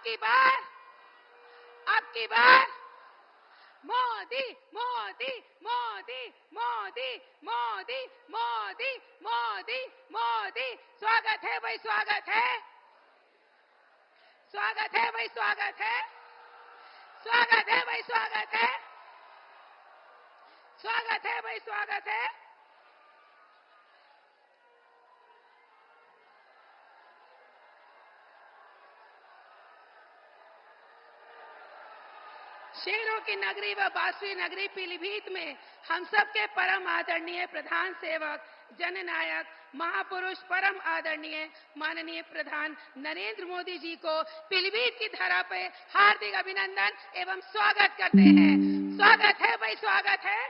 की बार मोदी मोदी मोदी मोदी मोदी मोदी मोदी मोदी। स्वागत है भाई, स्वागत है, स्वागत है भाई, स्वागत है, स्वागत है भाई, स्वागत है, स्वागत है भाई, स्वागत है। शेरों की नगरी व बांसुरी नगरी पीलीभीत में हम सबके परम आदरणीय प्रधान सेवक, जननायक, महापुरुष, परम आदरणीय माननीय प्रधान नरेंद्र मोदी जी को पीलीभीत की धरा पे हार्दिक अभिनंदन एवं स्वागत करते हैं। स्वागत है भाई, स्वागत है।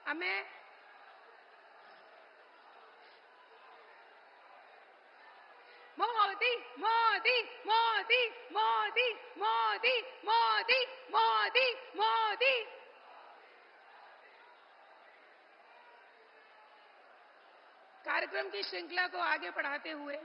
हमें मोदी मोदी मोदी मोदी मोदी मोदी मोदी मोदी। कार्यक्रम की श्रृंखला को आगे बढ़ाते हुए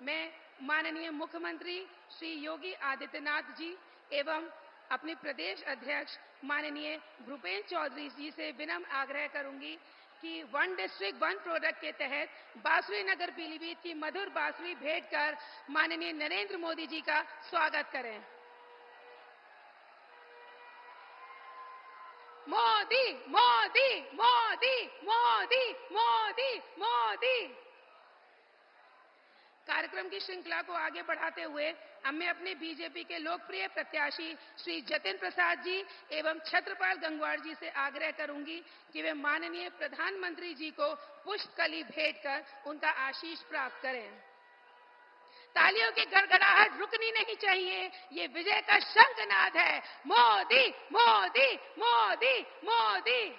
मैं माननीय मुख्यमंत्री श्री योगी आदित्यनाथ जी एवं अपने प्रदेश अध्यक्ष माननीय भूपेंद्र चौधरी जी से विनम्र आग्रह करूंगी कि वन डिस्ट्रिक्ट वन प्रोडक्ट के तहत बांसुरी नगर पीलीभीत की मधुर बांसुरी भेंट कर माननीय नरेंद्र मोदी जी का स्वागत करें। मोदी मोदी मोदी मोदी मोदी मोदी। कार्यक्रम की श्रृंखला को आगे बढ़ाते हुए अब मैं अपने बीजेपी के लोकप्रिय प्रत्याशी श्री जतिन प्रसाद जी एवं छत्रपाल गंगवार जी से आग्रह करूंगी कि वे माननीय प्रधानमंत्री जी को पुष्पकली भेंट कर उनका आशीष प्राप्त करें। तालियों की गड़गड़ाहट रुकनी नहीं चाहिए, ये विजय का शंखनाद है। मोदी मोदी मोदी मोदी।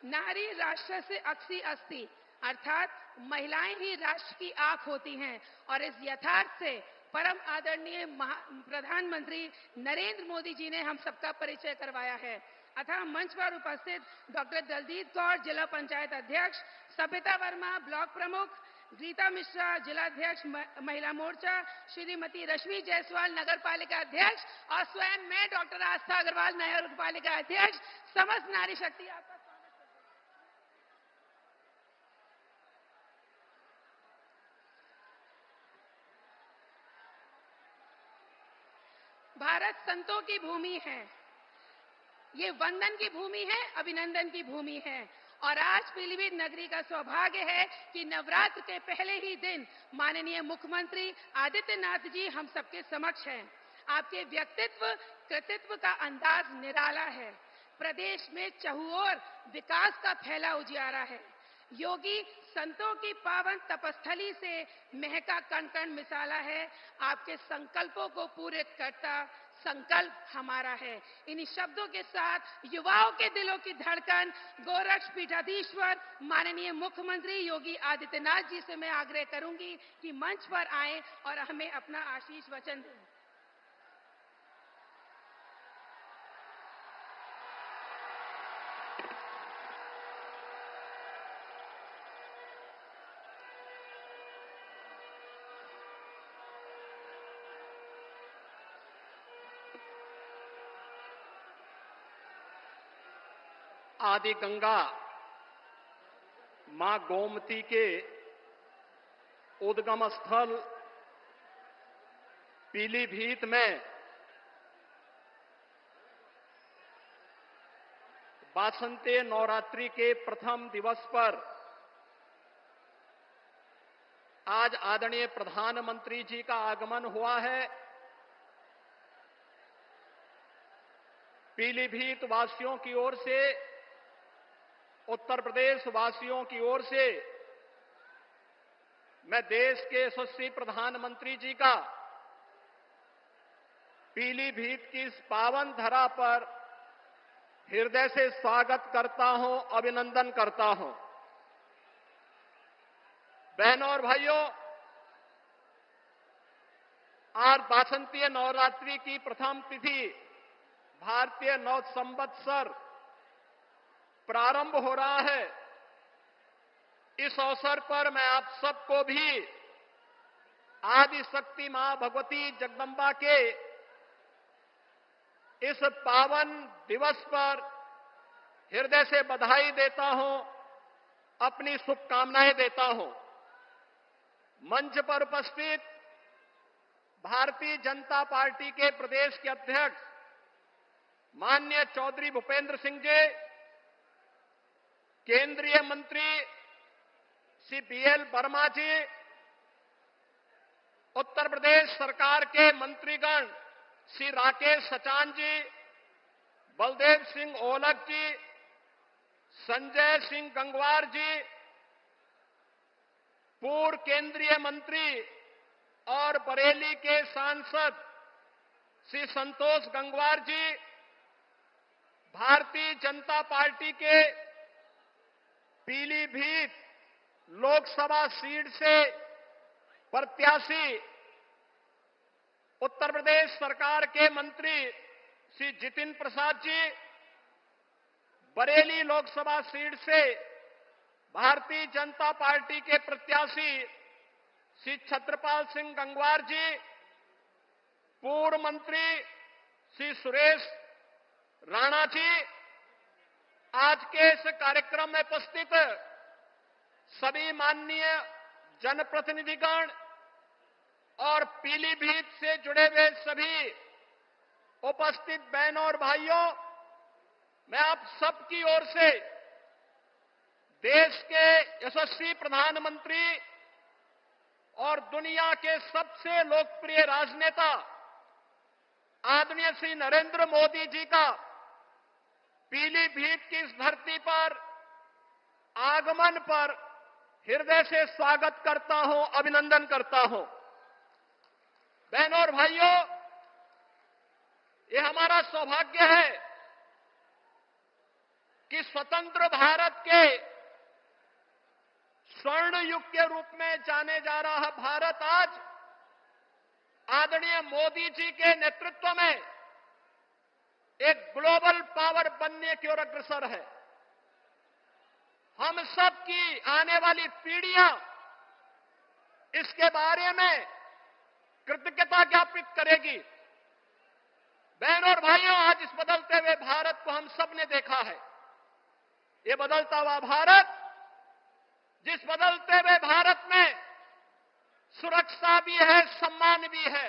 नारी राष्ट्र से अक्षी अस्ति, अर्थात महिलाएं ही राष्ट्र की आंख होती हैं और इस यथार्थ से परम आदरणीय प्रधानमंत्री नरेंद्र मोदी जी ने हम सबका परिचय करवाया है। अतः मंच पर उपस्थित डॉक्टर दलजीत कौर जिला पंचायत अध्यक्ष, सबिता वर्मा ब्लॉक प्रमुख, गीता मिश्रा जिलाध्यक्ष महिला मोर्चा, श्रीमती रश्मि जायसवाल नगर पालिका अध्यक्ष और स्वयं मैं डॉक्टर आस्था अग्रवाल नगर पालिका अध्यक्ष, समस्त नारी शक्ति आपका भारत संतों की भूमि है, ये वंदन की भूमि है, अभिनंदन की भूमि है। और आज पीलीभीत नगरी का सौभाग्य है कि नवरात्र के पहले ही दिन माननीय मुख्यमंत्री आदित्यनाथ जी हम सबके समक्ष हैं। आपके व्यक्तित्व कृतित्व का अंदाज निराला है। प्रदेश में चहुओर विकास का फैला उजियारा है। योगी संतों की पावन तपस्थली से महका कण कण मिसाला है। आपके संकल्पों को पूरे करता संकल्प हमारा है। इन्हीं शब्दों के साथ युवाओं के दिलों की धड़कन गोरक्ष पीठाधीश्वर माननीय मुख्यमंत्री योगी आदित्यनाथ जी से मैं आग्रह करूंगी कि मंच पर आएं और हमें अपना आशीष वचन दें। आदि गंगा मां गोमती के उद्गम स्थल पीलीभीत में वासंती नवरात्रि के प्रथम दिवस पर आज आदरणीय प्रधानमंत्री जी का आगमन हुआ है। पीलीभीत वासियों की ओर से, उत्तर प्रदेश वासियों की ओर से मैं देश के यशस्वी प्रधानमंत्री जी का पीलीभीत की इस पावन धरा पर हृदय से स्वागत करता हूं, अभिनंदन करता हूं। बहनों और भाइयों, आज वासंती नवरात्रि की प्रथम तिथि भारतीय नव संवत्सर प्रारंभ हो रहा है। इस अवसर पर मैं आप सबको भी आदि शक्ति मां भगवती जगदंबा के इस पावन दिवस पर हृदय से बधाई देता हूं, अपनी शुभकामनाएं देता हूं। मंच पर उपस्थित भारतीय जनता पार्टी के प्रदेश के अध्यक्ष माननीय चौधरी भूपेंद्र सिंह जी, केंद्रीय मंत्री श्री बीएल वर्मा जी, उत्तर प्रदेश सरकार के मंत्रीगण श्री राकेश सचान जी, बलदेव सिंह ओलख जी, संजय सिंह गंगवार जी, पूर्व केंद्रीय मंत्री और बरेली के सांसद श्री संतोष गंगवार जी, भारतीय जनता पार्टी के पीलीभीत लोकसभा सीट से प्रत्याशी उत्तर प्रदेश सरकार के मंत्री श्री जितिन प्रसाद जी, बरेली लोकसभा सीट से भारतीय जनता पार्टी के प्रत्याशी श्री छत्रपाल सिंह गंगवार जी, पूर्व मंत्री श्री सुरेश राणा जी, आज के इस कार्यक्रम में उपस्थित सभी माननीय जनप्रतिनिधिगण और पीलीभीत से जुड़े हुए सभी उपस्थित बहनों और भाइयों, मैं आप सबकी ओर से देश के यशस्वी प्रधानमंत्री और दुनिया के सबसे लोकप्रिय राजनेता आदरणीय श्री नरेंद्र मोदी जी का पीलीभीत की इस धरती पर आगमन पर हृदय से स्वागत करता हूं, अभिनंदन करता हूं। बहनों और भाइयों, ये हमारा सौभाग्य है कि स्वतंत्र भारत के स्वर्ण युग के रूप में जाने जा रहा भारत आज आदरणीय मोदी जी के नेतृत्व में एक ग्लोबल पावर बनने की ओर अग्रसर है। हम सब की आने वाली पीढ़ियां इसके बारे में कृतज्ञता ज्ञापित करेगी। बहनों और भाइयों, आज इस बदलते हुए भारत को हम सब ने देखा है। ये बदलता हुआ भारत, जिस बदलते हुए भारत में सुरक्षा भी है, सम्मान भी है,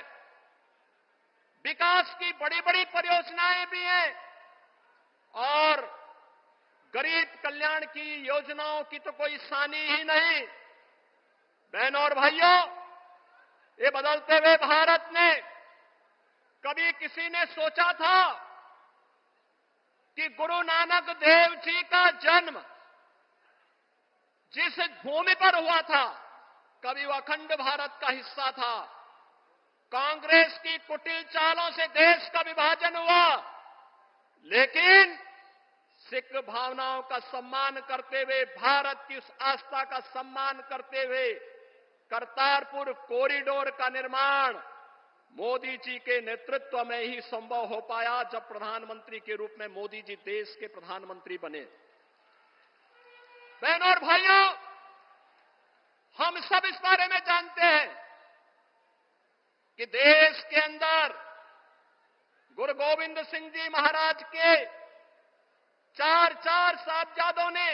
विकास की बड़ी बड़ी परियोजनाएं भी हैं और गरीब कल्याण की योजनाओं की तो कोई सानी ही नहीं। बहनों और भाइयों, ये बदलते हुए भारत ने कभी किसी ने सोचा था कि गुरु नानक देव जी का जन्म जिस भूमि पर हुआ था, कभी वह अखंड भारत का हिस्सा था। कांग्रेस की कुटिल चालों से देश का विभाजन हुआ, लेकिन सिख भावनाओं का सम्मान करते हुए, भारत की उस आस्था का सम्मान करते हुए करतारपुर कॉरिडोर का निर्माण मोदी जी के नेतृत्व में ही संभव हो पाया, जब प्रधानमंत्री के रूप में मोदी जी देश के प्रधानमंत्री बने। बहनों और भाइयों, हम सब इस बारे में जानते हैं कि देश के अंदर गुरु गोविंद सिंह जी महाराज के चार साहबजादों ने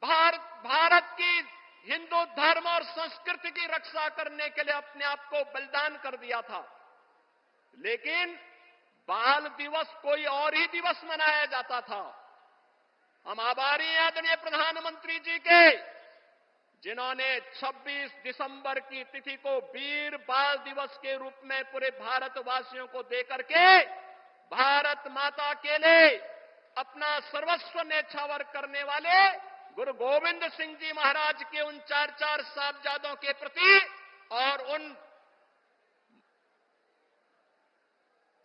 भारत की हिंदू धर्म और संस्कृति की रक्षा करने के लिए अपने आप को बलिदान कर दिया था। लेकिन बाल दिवस कोई और ही दिवस मनाया जाता था। हम आभारी हैं आदरणीय प्रधानमंत्री जी के, जिन्होंने 26 दिसंबर की तिथि को वीर बाल दिवस के रूप में पूरे भारतवासियों को देकर के भारत माता के लिए अपना सर्वस्व न्यौछावर करने वाले गुरु गोविंद सिंह जी महाराज के उन चार साहबजादों के प्रति और उन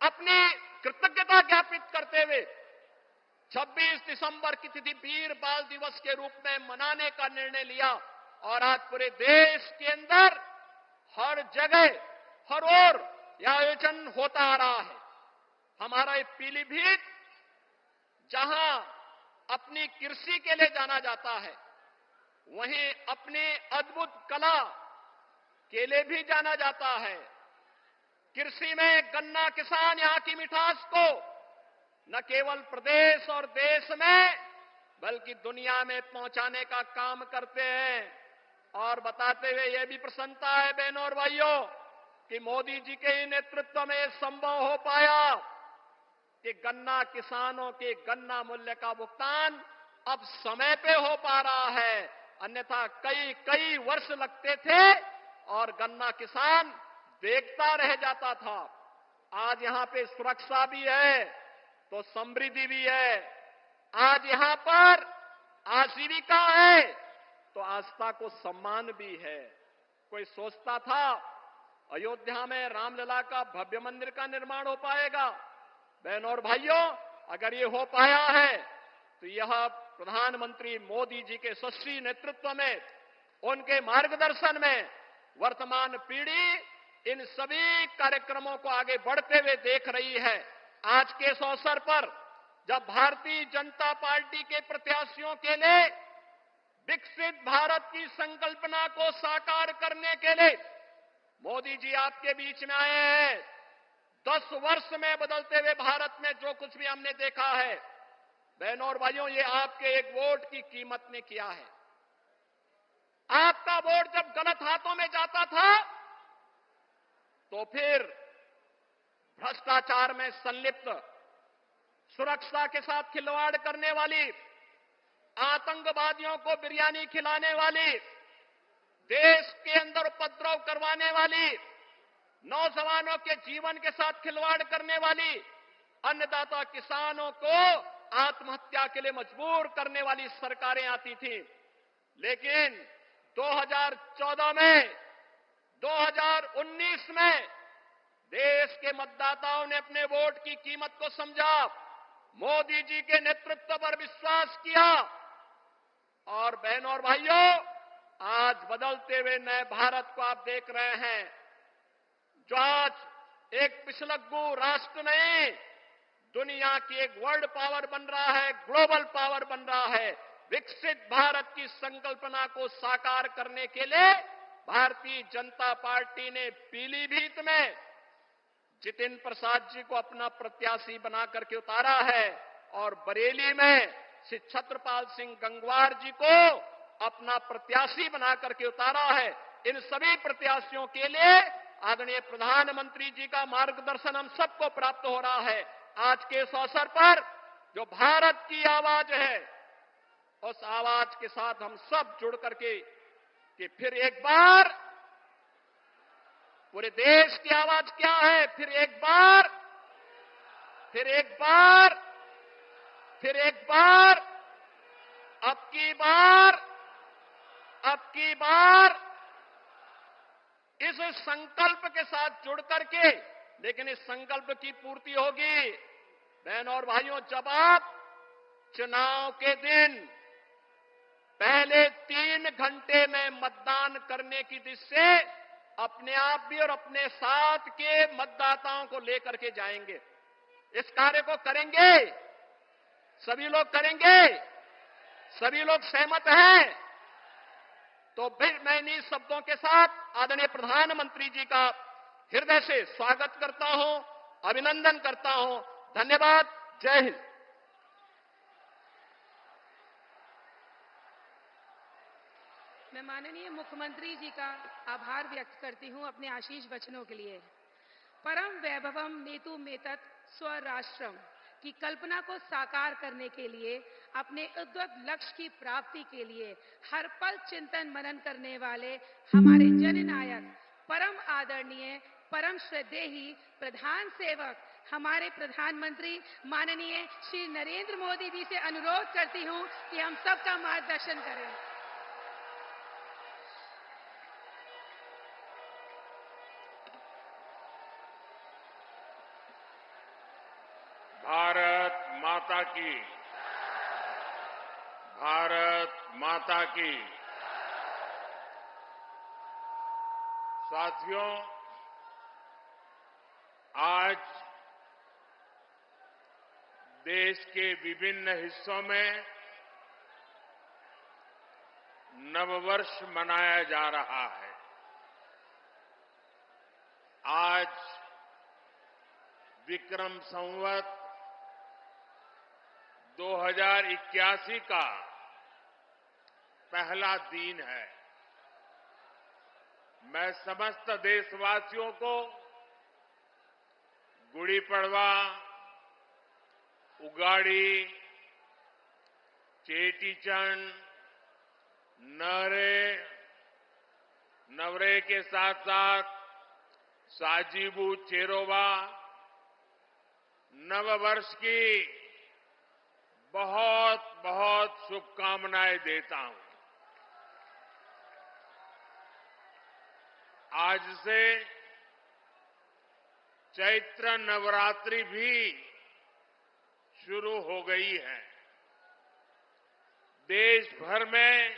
अपनी कृतज्ञता ज्ञापित करते हुए 26 दिसंबर की तिथि वीर बाल दिवस के रूप में मनाने का निर्णय लिया। और आज पूरे देश के अंदर हर जगह हर ओर यह आयोजन होता आ रहा है। हमारा ये पीलीभीत जहां अपनी कृषि के लिए जाना जाता है, वहीं अपनी अद्भुत कला के लिए भी जाना जाता है। कृषि में गन्ना किसान यहां की मिठास को न केवल प्रदेश और देश में बल्कि दुनिया में पहुंचाने का काम करते हैं। और बताते हुए यह भी प्रसन्नता है बहनों और भाइयों कि मोदी जी के ही नेतृत्व में संभव हो पाया कि गन्ना किसानों के गन्ना मूल्य का भुगतान अब समय पे हो पा रहा है। अन्यथा कई वर्ष लगते थे और गन्ना किसान देखता रह जाता था। आज यहां पे सुरक्षा भी है तो समृद्धि भी है। आज यहां पर आजीविका है तो आस्था को सम्मान भी है। कोई सोचता था अयोध्या में रामलला का भव्य मंदिर का निर्माण हो पाएगा? बहनों और भाइयों, अगर ये हो पाया है तो यह प्रधानमंत्री मोदी जी के यशस्वी नेतृत्व में, उनके मार्गदर्शन में वर्तमान पीढ़ी इन सभी कार्यक्रमों को आगे बढ़ते हुए देख रही है। आज के इस अवसर पर जब भारतीय जनता पार्टी के प्रत्याशियों के लिए विकसित भारत की संकल्पना को साकार करने के लिए मोदी जी आपके बीच में आए हैं, 10 वर्ष में बदलते हुए भारत में जो कुछ भी हमने देखा है, बहनों और भाइयों, ये आपके एक वोट की कीमत ने किया है। आपका वोट जब गलत हाथों में जाता था तो फिर भ्रष्टाचार में संलिप्त, सुरक्षा के साथ खिलवाड़ करने वाली, आतंकवादियों को बिरयानी खिलाने वाली, देश के अंदर उपद्रव करवाने वाली, नौजवानों के जीवन के साथ खिलवाड़ करने वाली, अन्नदाता किसानों को आत्महत्या के लिए मजबूर करने वाली सरकारें आती थी। लेकिन 2014 में, 2019 में देश के मतदाताओं ने अपने वोट की कीमत को समझा, मोदी जी के नेतृत्व पर विश्वास किया और बहनों और भाइयों, आज बदलते हुए नए भारत को आप देख रहे हैं, जो आज एक पिछलग्गू राष्ट्र नहीं, दुनिया की एक वर्ल्ड पावर बन रहा है, ग्लोबल पावर बन रहा है। विकसित भारत की संकल्पना को साकार करने के लिए भारतीय जनता पार्टी ने पीलीभीत में जितिन प्रसाद जी को अपना प्रत्याशी बना करके उतारा है और बरेली में श्री छत्रपाल सिंह गंगवार जी को अपना प्रत्याशी बना करके उतारा है। इन सभी प्रत्याशियों के लिए आदरणीय प्रधानमंत्री जी का मार्गदर्शन हम सबको प्राप्त हो रहा है। आज के इस अवसर पर जो भारत की आवाज है, उस आवाज के साथ हम सब जुड़ करके कि फिर एक बार पूरे देश की आवाज क्या है, फिर एक बार, फिर एक बार, फिर एक बार, अब की बार, अब की बार इस संकल्प के साथ जुड़ करके, लेकिन इस संकल्प की पूर्ति होगी बहनों और भाइयों जब आप चुनाव के दिन पहले 3 घंटे में मतदान करने की दिशा से अपने आप भी और अपने साथ के मतदाताओं को लेकर के जाएंगे। इस कार्य को करेंगे, सभी लोग करेंगे, सभी लोग सहमत हैं। तो फिर मैं इन्हीं शब्दों के साथ आदरणीय प्रधानमंत्री जी का हृदय से स्वागत करता हूं, अभिनंदन करता हूं। धन्यवाद। जय हिंद। मैं माननीय मुख्यमंत्री जी का आभार व्यक्त करती हूं अपने आशीष वचनों के लिए। परम वैभवम नेतु मेतत् स्वराष्ट्रम की कल्पना को साकार करने के लिए, अपने उद्वत लक्ष्य की प्राप्ति के लिए हर पल चिंतन मनन करने वाले हमारे जननायक, परम आदरणीय, परम श्रद्धेय प्रधान सेवक हमारे प्रधानमंत्री माननीय श्री नरेंद्र मोदी जी से अनुरोध करती हूं कि हम सबका मार्गदर्शन करें। भारत माता की, भारत माता की। साथियों, आज देश के विभिन्न हिस्सों में नववर्ष मनाया जा रहा है। आज विक्रम संवत 2081 का पहला दिन है। मैं समस्त देशवासियों को गुड़ी पड़वा, उगाड़ी, चेटीचंड, नवरे के साथ साथ साजीबू चेरोबा नववर्ष की बहुत बहुत शुभकामनाएं देता हूं। आज से चैत्र नवरात्रि भी शुरू हो गई है। देश भर में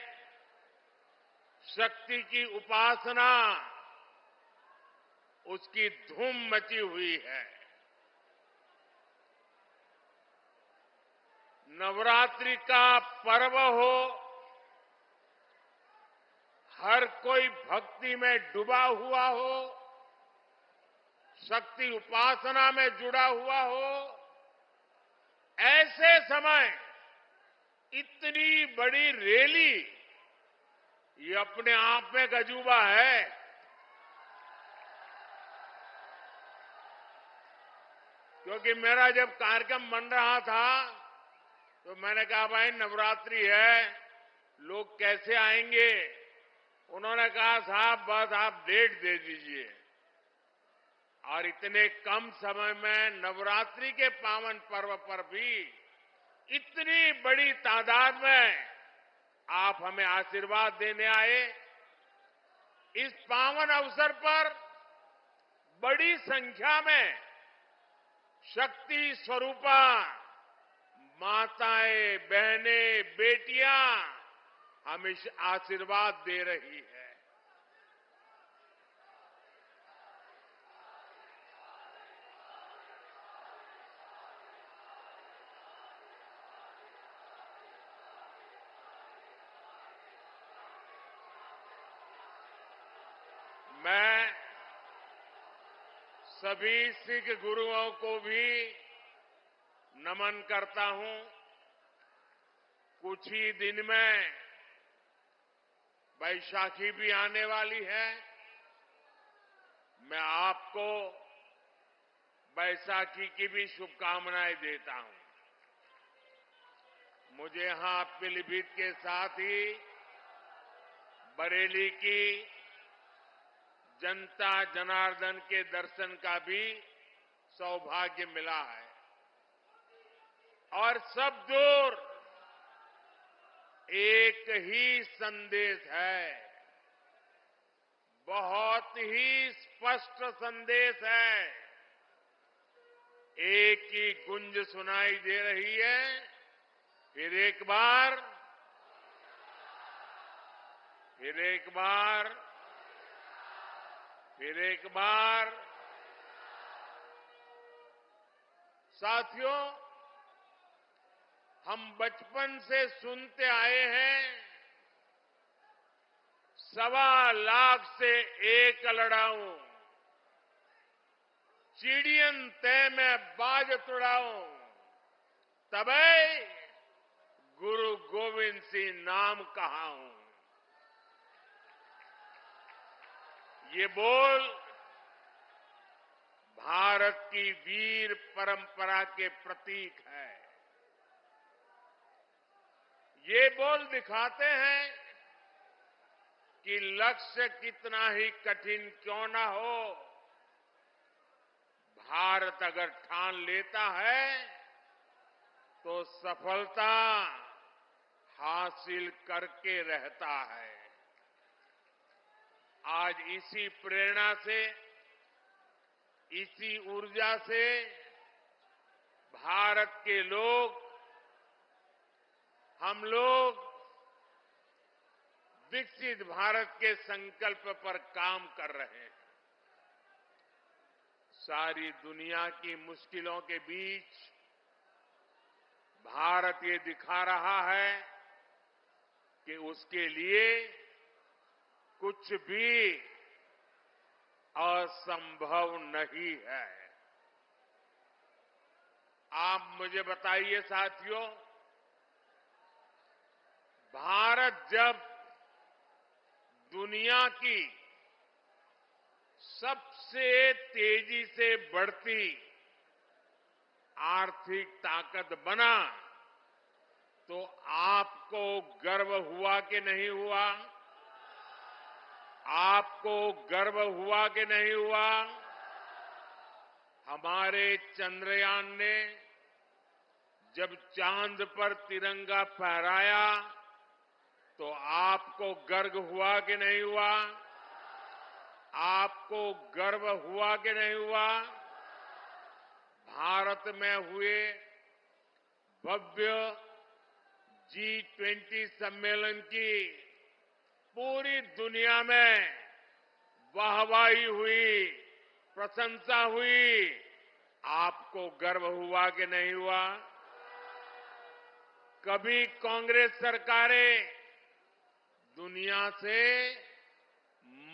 शक्ति की उपासना, उसकी धूम मची हुई है। नवरात्रि का पर्व हो, हर कोई भक्ति में डूबा हुआ हो, शक्ति उपासना में जुड़ा हुआ हो, ऐसे समय इतनी बड़ी रैली, ये अपने आप में एक अजूबा है। क्योंकि मेरा जब कार्यक्रम बन रहा था तो मैंने कहा भाई नवरात्रि है, लोग कैसे आएंगे। उन्होंने कहा साहब बस आप डेट दे दीजिए। और इतने कम समय में नवरात्रि के पावन पर्व पर भी इतनी बड़ी तादाद में आप हमें आशीर्वाद देने आए। इस पावन अवसर पर बड़ी संख्या में शक्ति स्वरूपा माताएं, बहनें, बेटियां हमें आशीर्वाद दे रही है। मैं सभी सिख गुरुओं को भी नमन करता हूं। कुछ ही दिन में वैशाखी भी आने वाली है। मैं आपको वैशाखी की भी शुभकामनाएं देता हूं। मुझे यहां पीलीभीत के साथ ही बरेली की जनता जनार्दन के दर्शन का भी सौभाग्य मिला है। और सब दूर एक ही संदेश है, बहुत ही स्पष्ट संदेश है। एक ही गुंज सुनाई दे रही है, फिर एक बार, फिर एक बार, फिर एक बार। साथियों, हम बचपन से सुनते आए हैं, 1.25 से एक लड़ाऊं, चिड़ियन तय में बाज तुड़ाऊं, तबै गुरु गोविंद सिंह नाम कहाऊं। ये बोल भारत की वीर परंपरा के प्रतीक है। ये बोल दिखाते हैं कि लक्ष्य कितना ही कठिन क्यों ना हो, भारत अगर ठान लेता है तो सफलता हासिल करके रहता है। आज इसी प्रेरणा से, इसी ऊर्जा से भारत के लोग, हम लोग विकसित भारत के संकल्प पर काम कर रहे हैं। सारी दुनिया की मुश्किलों के बीच भारत ये दिखा रहा है कि उसके लिए कुछ भी असंभव नहीं है। आप मुझे बताइए साथियों, भारत जब दुनिया की सबसे तेजी से बढ़ती आर्थिक ताकत बना तो आपको गर्व हुआ कि नहीं हुआ? आपको गर्व हुआ कि नहीं हुआ? हमारे चंद्रयान ने जब चांद पर तिरंगा फहराया तो आपको गर्व हुआ कि नहीं हुआ? आपको गर्व हुआ कि नहीं हुआ? भारत में हुए भव्य G20 सम्मेलन की पूरी दुनिया में वाहवाही हुई, प्रशंसा हुई। आपको गर्व हुआ कि नहीं हुआ? कभी कांग्रेस सरकारें दुनिया से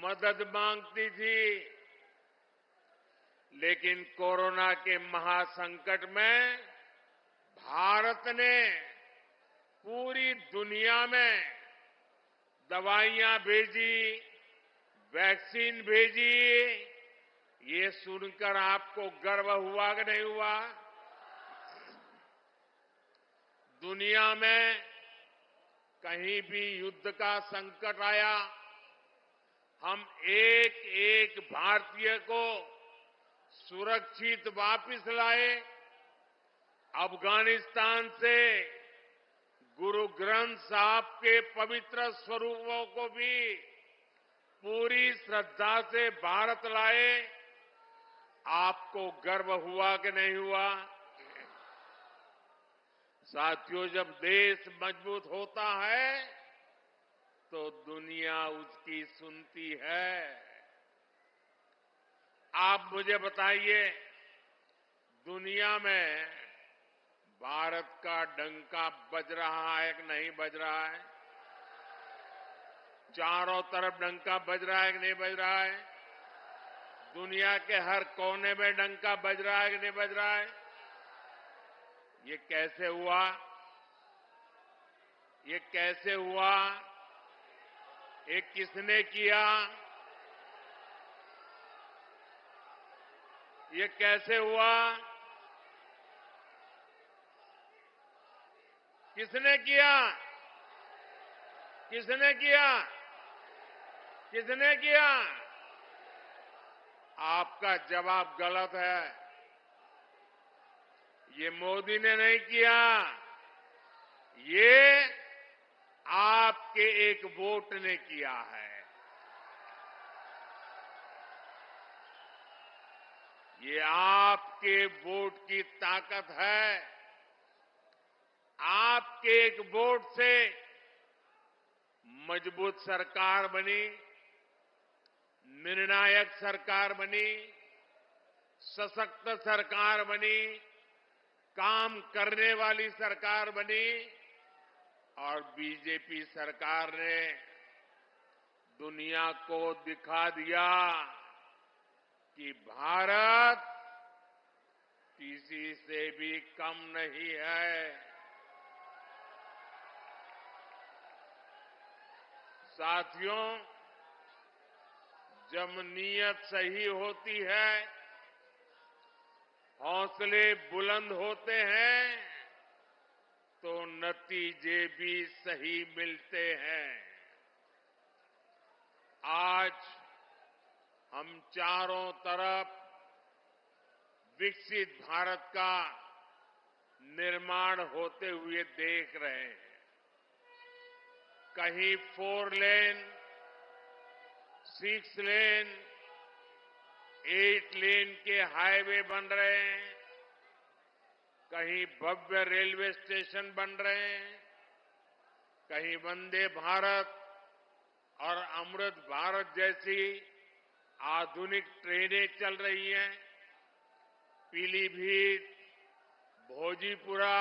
मदद मांगती थी, लेकिन कोरोना के महासंकट में भारत ने पूरी दुनिया में दवाइयां भेजी, वैक्सीन भेजी। ये सुनकर आपको गर्व हुआ कि नहीं हुआ? दुनिया में कहीं भी युद्ध का संकट आया, हम एक एक भारतीय को सुरक्षित वापस लाए। अफगानिस्तान से गुरु ग्रंथ साहब के पवित्र स्वरूपों को भी पूरी श्रद्धा से भारत लाए। आपको गर्व हुआ कि नहीं हुआ? साथियों, जब देश मजबूत होता है तो दुनिया उसकी सुनती है। आप मुझे बताइए, दुनिया में भारत का डंका बज रहा है कि नहीं बज रहा है? चारों तरफ डंका बज रहा है कि नहीं बज रहा है? दुनिया के हर कोने में डंका बज रहा है कि नहीं बज रहा है? ये कैसे हुआ? ये कैसे हुआ? ये किसने किया? ये कैसे हुआ? किसने किया? किसने किया? किसने किया? आपका जवाब गलत है। ये मोदी ने नहीं किया, ये आपके एक वोट ने किया है। ये आपके वोट की ताकत है। आपके एक वोट से मजबूत सरकार बनी, निर्णायक सरकार बनी, सशक्त सरकार बनी, काम करने वाली सरकार बनी। और बीजेपी सरकार ने दुनिया को दिखा दिया कि भारत किसी से भी कम नहीं है। साथियों, जब नीयत सही होती है, हौसले बुलंद होते हैं, तो नतीजे भी सही मिलते हैं। आज हम चारों तरफ विकसित भारत का निर्माण होते हुए देख रहे हैं। कहीं 4 लेन, 6 लेन, 8 लेन के हाईवे बन रहे हैं, कहीं भव्य रेलवे स्टेशन बन रहे हैं, कहीं वंदे भारत और अमृत भारत जैसी आधुनिक ट्रेनें चल रही हैं। पीलीभीत, भोजीपुरा,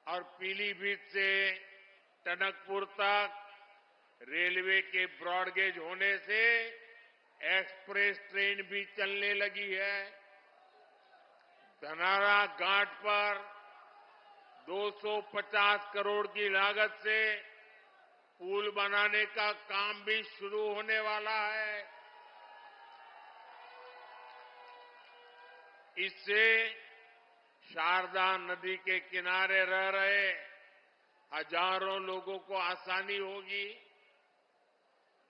और पीलीभीत से टनकपुर तक रेलवे के ब्रॉडगेज होने से एक्सप्रेस ट्रेन भी चलने लगी है। धनारा घाट पर 250 करोड़ की लागत से पुल बनाने का काम भी शुरू होने वाला है। इससे शारदा नदी के किनारे रह रहे हजारों लोगों को आसानी होगी।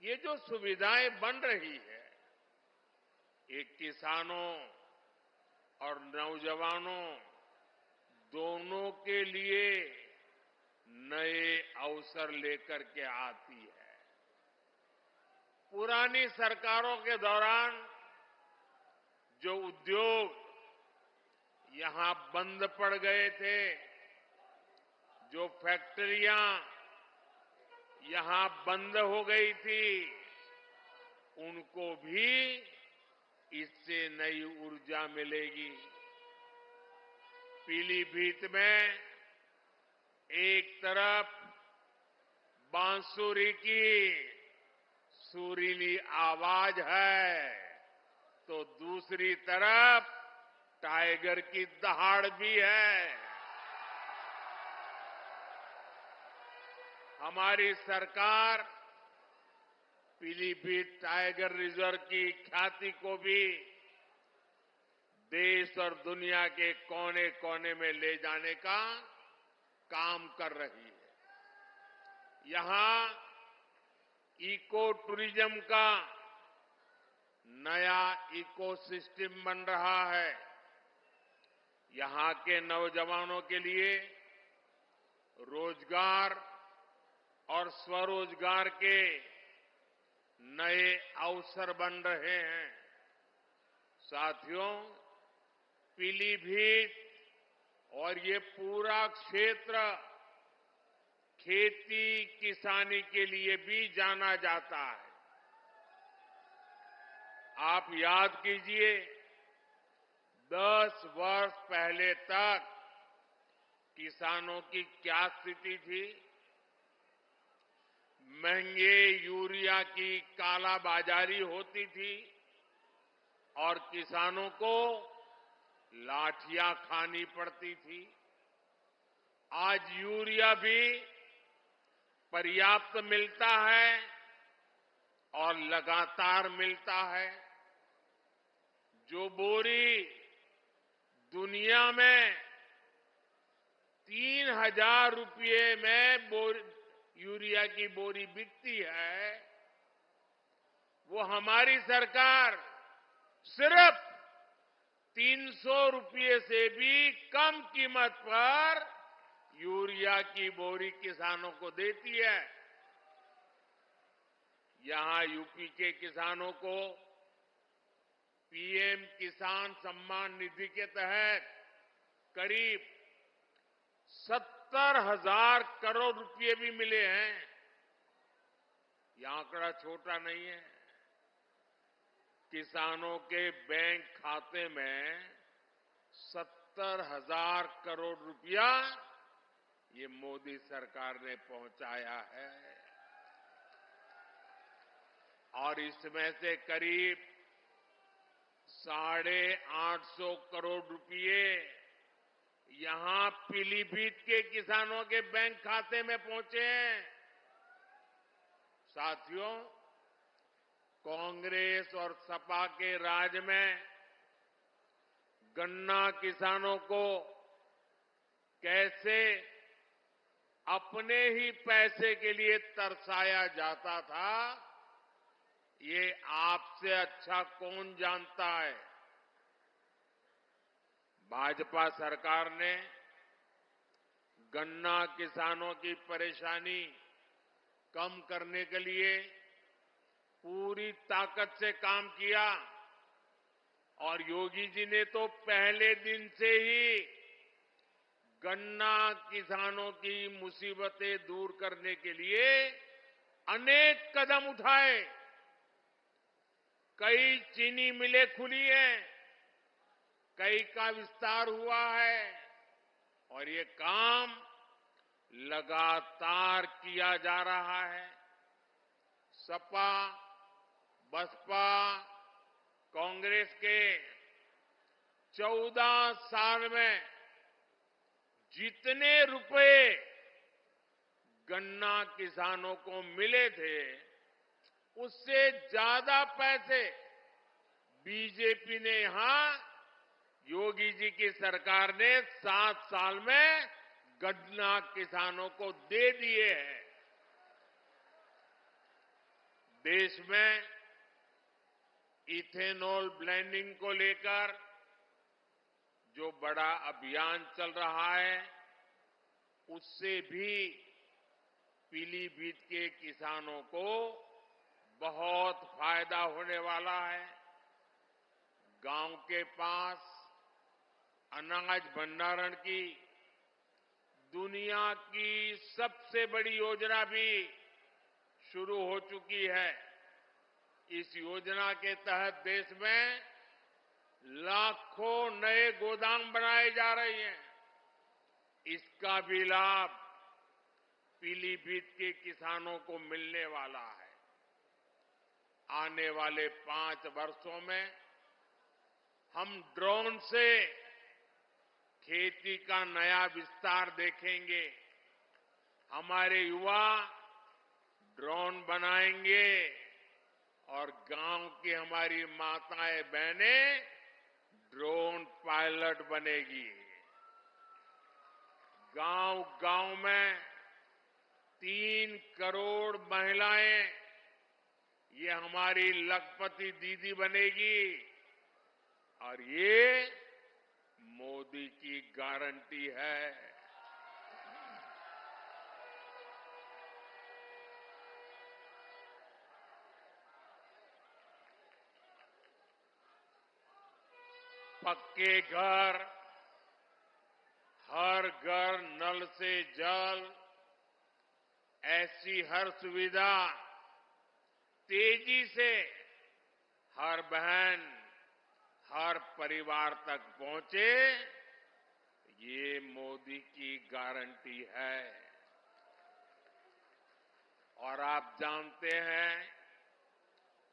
ये जो सुविधाएं बन रही है, ये किसानों और नौजवानों दोनों के लिए नए अवसर लेकर के आती है। पुरानी सरकारों के दौरान जो उद्योग यहां बंद पड़ गए थे, जो फैक्ट्रियां यहां बंद हो गई थी, उनको भी इससे नई ऊर्जा मिलेगी। पीलीभीत में एक तरफ बांसुरी की सुरीली आवाज है, तो दूसरी तरफ टाइगर की दहाड़ भी है। हमारी सरकार पीलीभीत टाइगर रिजर्व की ख्याति को भी देश और दुनिया के कोने कोने में ले जाने का काम कर रही है। यहां इको टूरिज्म का नया इकोसिस्टम बन रहा है। यहां के नौजवानों के लिए रोजगार और स्वरोजगार के नए अवसर बन रहे हैं। साथियों, पीलीभीत और ये पूरा क्षेत्र खेती किसानी के लिए भी जाना जाता है। आप याद कीजिए, 10 वर्ष पहले तक किसानों की क्या स्थिति थी। महंगे यूरिया की कालाबाजारी होती थी और किसानों को लाठियां खानी पड़ती थी। आज यूरिया भी पर्याप्त मिलता है और लगातार मिलता है। जो बोरी दुनिया में 3,000 रुपये में यूरिया की बोरी बिकती है, वो हमारी सरकार सिर्फ 300 रुपये से भी कम कीमत पर यूरिया की बोरी किसानों को देती है। यहां यूपी के किसानों को पीएम किसान सम्मान निधि के तहत करीब 70,000 करोड़ रुपए भी मिले हैं। यह आंकड़ा छोटा नहीं है। किसानों के बैंक खाते में 70,000 करोड़ रुपया ये मोदी सरकार ने पहुंचाया है और इसमें से करीब 850 करोड़ रुपये यहां पीलीभीत के किसानों के बैंक खाते में पहुंचे हैं। साथियों, कांग्रेस और सपा के राज में गन्ना किसानों को कैसे अपने ही पैसे के लिए तरसाया जाता था, ये आपसे अच्छा कौन जानता है। भाजपा सरकार ने गन्ना किसानों की परेशानी कम करने के लिए पूरी ताकत से काम किया और योगी जी ने तो पहले दिन से ही गन्ना किसानों की मुसीबतें दूर करने के लिए अनेक कदम उठाए। कई चीनी मिलें खुली हैं, कई का विस्तार हुआ है और ये काम लगातार किया जा रहा है। सपा, बसपा, कांग्रेस के 14 साल में जितने रुपए गन्ना किसानों को मिले थे, उससे ज्यादा पैसे बीजेपी ने यहां योगी जी की सरकार ने 7 साल में गन्ना किसानों को दे दिए हैं। देश में इथेनॉल ब्लेंडिंग को लेकर जो बड़ा अभियान चल रहा है, उससे भी पीलीभीत के किसानों को बहुत फायदा होने वाला है। गांव के पास अनाज भंडारण की दुनिया की सबसे बड़ी योजना भी शुरू हो चुकी है। इस योजना के तहत देश में लाखों नए गोदाम बनाए जा रहे हैं। इसका भी लाभ पीलीभीत के किसानों को मिलने वाला है। आने वाले 5 वर्षों में हम ड्रोन से खेती का नया विस्तार देखेंगे। हमारे युवा ड्रोन बनाएंगे और गांव की हमारी माताएं बहनें ड्रोन पायलट बनेगी। गांव-गांव में 3 करोड़ महिलाएं ये हमारी लखपति दीदी बनेगी और ये मोदी की गारंटी है। पक्के घर, हर घर नल से जल, ऐसी हर सुविधा तेजी से हर बहन, हर परिवार तक पहुंचे, ये मोदी की गारंटी है। और आप जानते हैं,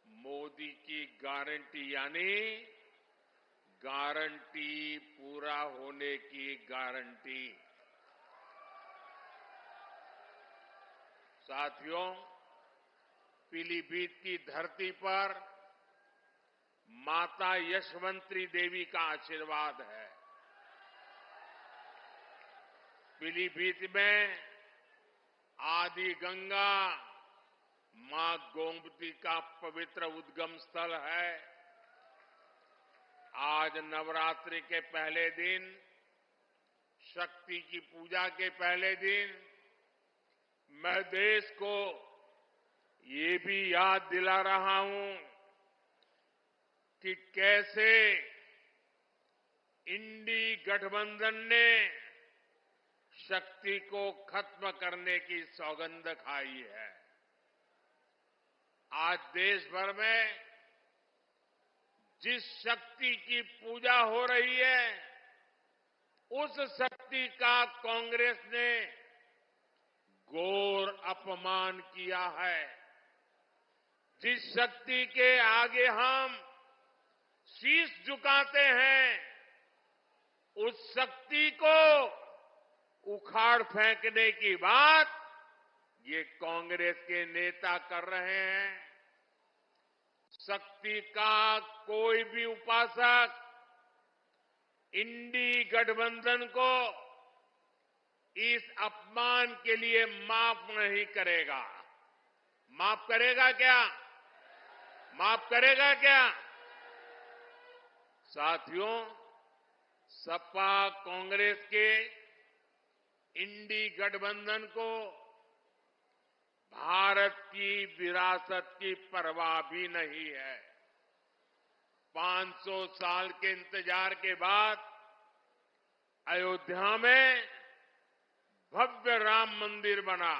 मोदी की गारंटी यानी गारंटी पूरा होने की गारंटी। साथियों, पीलीभीत की धरती पर माता यशवंती देवी का आशीर्वाद है। पीलीभीत में आदि गंगा मां गोमती का पवित्र उद्गम स्थल है। आज नवरात्रि के पहले दिन, शक्ति की पूजा के पहले दिन, मैं देश को ये भी याद दिला रहा हूं कि कैसे इंडी गठबंधन ने शक्ति को खत्म करने की सौगंध खाई है। आज देश भर में जिस शक्ति की पूजा हो रही है, उस शक्ति का कांग्रेस ने घोर अपमान किया है। जिस शक्ति के आगे हम शीश झुकाते हैं, उस शक्ति को उखाड़ फेंकने की बात ये कांग्रेस के नेता कर रहे हैं। शक्ति का कोई भी उपासक इंडी गठबंधन को इस अपमान के लिए माफ नहीं करेगा। माफ करेगा क्या? माफ करेगा क्या? साथियों, सपा कांग्रेस के इंडी गठबंधन को भारत की विरासत की परवाह भी नहीं है। 500 साल के इंतजार के बाद अयोध्या में भव्य राम मंदिर बना।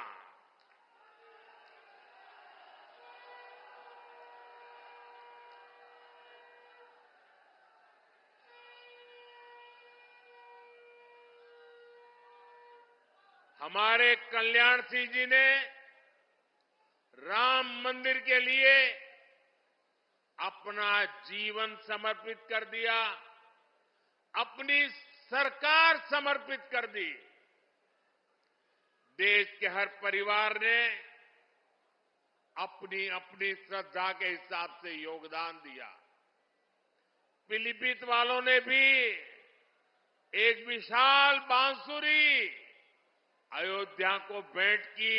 हमारे कल्याण सिंह जी ने राम मंदिर के लिए अपना जीवन समर्पित कर दिया, अपनी सरकार समर्पित कर दी। देश के हर परिवार ने अपनी अपनी श्रद्धा के हिसाब से योगदान दिया। पीलीभीत वालों ने भी एक विशाल बांसुरी अयोध्या को भेंट की।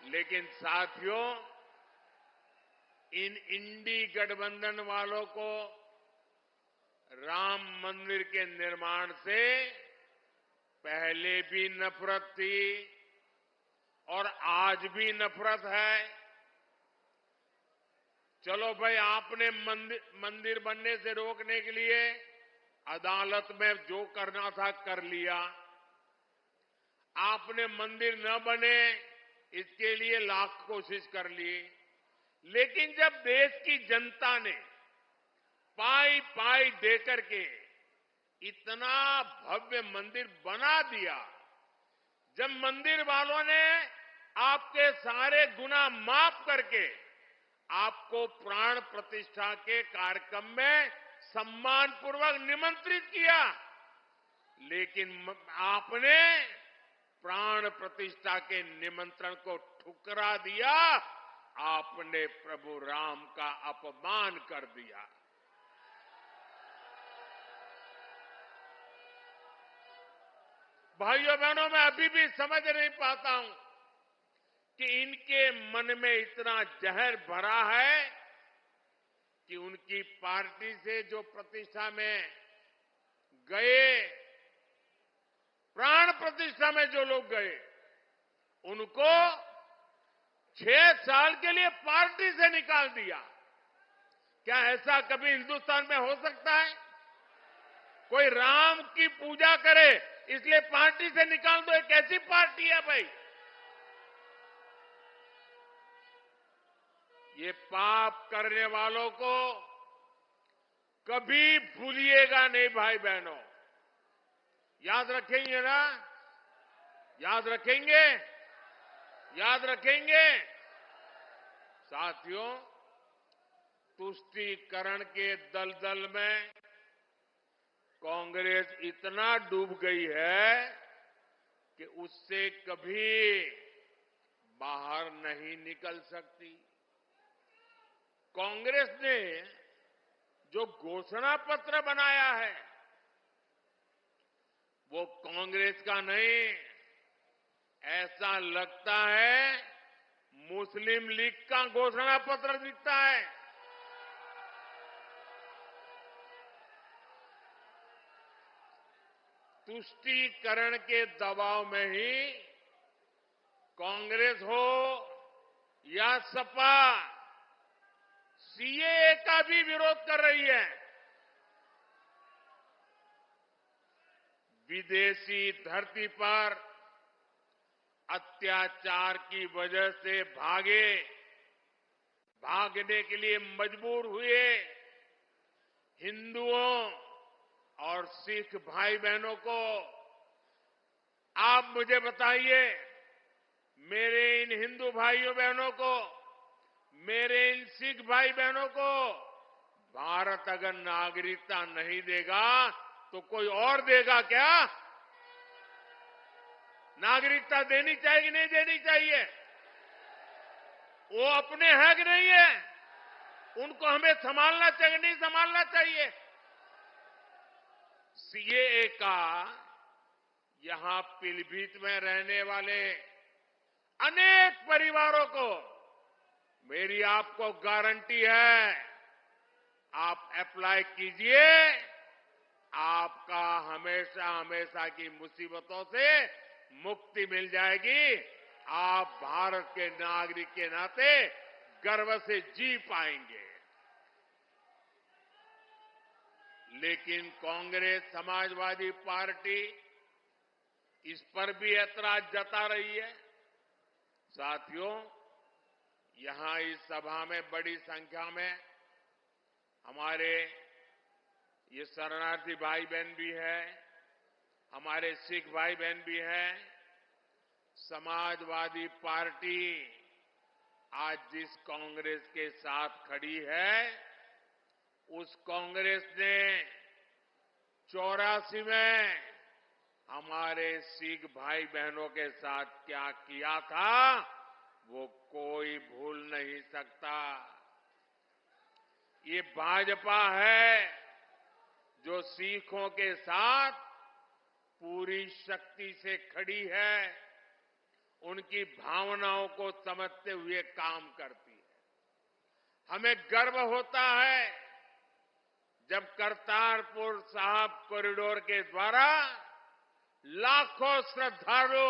लेकिन साथियों, इन इंडी गठबंधन वालों को राम मंदिर के निर्माण से पहले भी नफरत थी और आज भी नफरत है। चलो भाई, आपने मंदिर बनने से रोकने के लिए अदालत में जो करना था कर लिया। आपने मंदिर न बने इसके लिए लाख कोशिश कर ली। लेकिन जब देश की जनता ने पाई पाई देकर के इतना भव्य मंदिर बना दिया, जब मंदिर वालों ने आपके सारे गुनाह माफ करके आपको प्राण प्रतिष्ठा के कार्यक्रम में सम्मानपूर्वक निमंत्रित किया, लेकिन आपने प्राण प्रतिष्ठा के निमंत्रण को ठुकरा दिया। आपने प्रभु राम का अपमान कर दिया। भाइयों बहनों, मैं अभी भी समझ नहीं पाता हूं कि इनके मन में इतना जहर भरा है कि उनकी पार्टी से जो प्रतिष्ठा में गए, प्राण प्रतिष्ठा में जो लोग गए, उनको 6 साल के लिए पार्टी से निकाल दिया। क्या ऐसा कभी हिंदुस्तान में हो सकता है? कोई राम की पूजा करे इसलिए पार्टी से निकाल दो? एक ऐसी पार्टी है भाई? ये पाप करने वालों को कभी भूलिएगा नहीं भाई बहनों। याद रखेंगे ना? याद रखेंगे? याद रखेंगे? साथियों, तुष्टीकरण के दलदल में कांग्रेस इतना डूब गई है कि उससे कभी बाहर नहीं निकल सकती। कांग्रेस ने जो घोषणा पत्र बनाया है वो कांग्रेस का नहीं, ऐसा लगता है मुस्लिम लीग का घोषणा पत्र दिखता है। तुष्टीकरण के दबाव में ही कांग्रेस हो या सपा सीएए का भी विरोध कर रही है। विदेशी धरती पर अत्याचार की वजह से भागने के लिए मजबूर हुए हिंदुओं और सिख भाई बहनों को आप मुझे बताइए, मेरे इन हिंदू भाइयों बहनों को, मेरे इन सिख भाई बहनों को भारत अगर नागरिकता नहीं देगा तो कोई और देगा क्या? नागरिकता देनी चाहिए कि नहीं देनी चाहिए? वो अपने हैं कि नहीं है? उनको हमें संभालना चाहिए नहीं संभालना चाहिए? सीएए का यहां पीलीभीत में रहने वाले अनेक परिवारों को मेरी आपको गारंटी है, आप अप्लाई कीजिए, आपका हमेशा हमेशा की मुसीबतों से मुक्ति मिल जाएगी। आप भारत के नागरिक के नाते गर्व से जी पाएंगे। लेकिन कांग्रेस समाजवादी पार्टी इस पर भी ऐतराज जता रही है। साथियों, यहां इस सभा में बड़ी संख्या में हमारे ये शरणार्थी भाई बहन भी है, हमारे सिख भाई बहन भी हैं। समाजवादी पार्टी आज जिस कांग्रेस के साथ खड़ी है, उस कांग्रेस ने 84 में हमारे सिख भाई बहनों के साथ क्या किया था, वो कोई भूल नहीं सकता। ये भाजपा है जो सिखों के साथ पूरी शक्ति से खड़ी है, उनकी भावनाओं को समझते हुए काम करती है। हमें गर्व होता है जब करतारपुर साहिब कॉरिडोर के द्वारा लाखों श्रद्धालु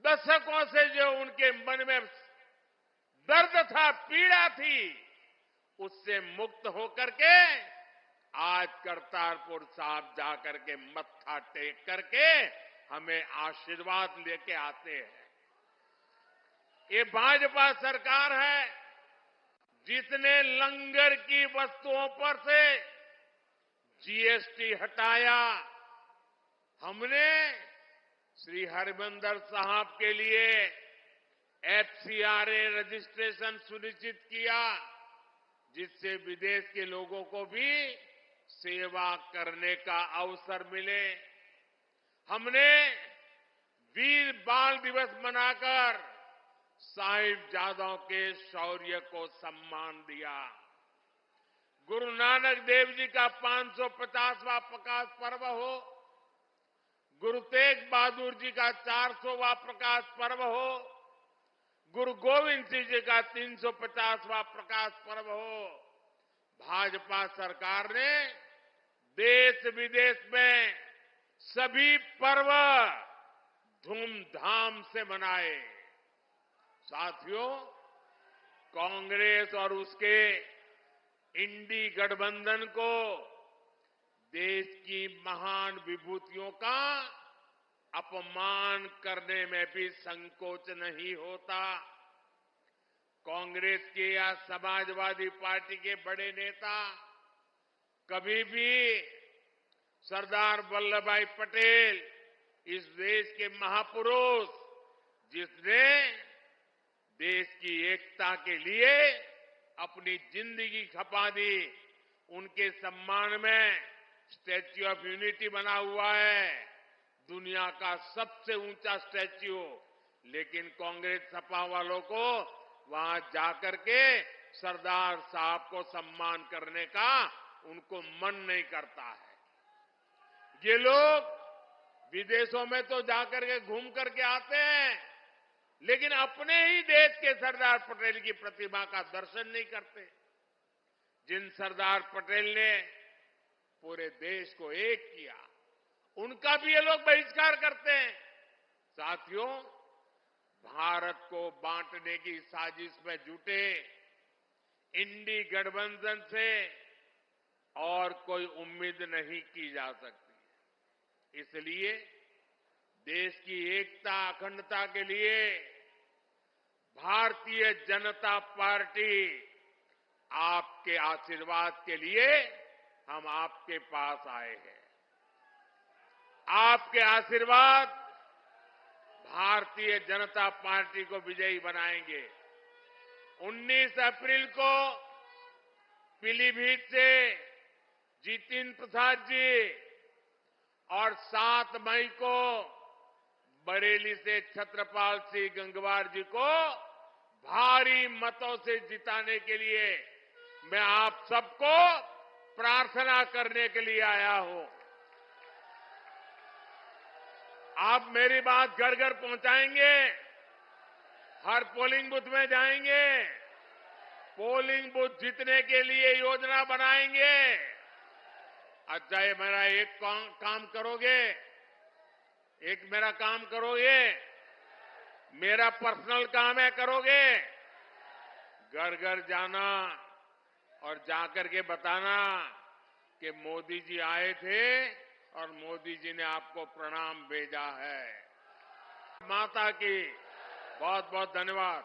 दशकों से जो उनके मन में दर्द था, पीड़ा थी, उससे मुक्त होकर के आज करतारपुर साहिब जाकर के मत्था टेक करके हमें आशीर्वाद लेके आते हैं। ये भाजपा सरकार है जिसने लंगर की वस्तुओं पर से जीएसटी हटाया। हमने श्री हरमंदिर साहिब के लिए एफसीआरए रजिस्ट्रेशन सुनिश्चित किया, जिससे विदेश के लोगों को भी सेवा करने का अवसर मिले। हमने वीर बाल दिवस मनाकर साहिबजादों के शौर्य को सम्मान दिया। गुरु नानक देव जी का 550वां प्रकाश पर्व हो, गुरु तेग बहादुर जी का 400वां प्रकाश पर्व हो, गुरु गोविंद सिंह जी का 350वां प्रकाश पर्व हो, भाजपा सरकार ने देश विदेश में सभी पर्व धूमधाम से मनाए। साथियों, कांग्रेस और उसके इंडी गठबंधन को देश की महान विभूतियों का अपमान करने में भी संकोच नहीं होता। कांग्रेस के या समाजवादी पार्टी के बड़े नेता कभी भी सरदार वल्लभ भाई पटेल, इस देश के महापुरुष जिसने देश की एकता के लिए अपनी जिंदगी खपा दी, उनके सम्मान में स्टैच्यू ऑफ यूनिटी बना हुआ है, दुनिया का सबसे ऊंचा स्टैच्यू। लेकिन कांग्रेस सपा वालों को वहां जाकर के सरदार साहब को सम्मान करने का उनको मन नहीं करता है। ये लोग विदेशों में तो जाकर के घूम करके आते हैं, लेकिन अपने ही देश के सरदार पटेल की प्रतिमा का दर्शन नहीं करते, जिन सरदार पटेल ने पूरे देश को एक किया, उनका भी ये लोग बहिष्कार करते हैं। साथियों, भारत को बांटने की साजिश में जुटे इंडी गठबंधन से और कोई उम्मीद नहीं की जा सकती। इसलिए देश की एकता अखंडता के लिए भारतीय जनता पार्टी आपके आशीर्वाद के लिए हम आपके पास आए हैं। आपके आशीर्वाद भारतीय जनता पार्टी को विजयी बनाएंगे। 19 अप्रैल को पीलीभीत से जितिन प्रसाद जी और 7 मई को बरेली से छत्रपाल सिंह गंगवार जी को भारी मतों से जिताने के लिए मैं आप सबको प्रार्थना करने के लिए आया हूं। आप मेरी बात घर घर पहुंचाएंगे, हर पोलिंग बूथ में जाएंगे, पोलिंग बूथ जीतने के लिए योजना बनाएंगे। अच्छा, ये मेरा एक काम करोगे, एक मेरा काम करोगे, मेरा पर्सनल काम है, करोगे? घर घर जाना और जाकर के बताना कि मोदी जी आए थे और मोदी जी ने आपको प्रणाम भेजा है। माता की बहुत बहुत धन्यवाद।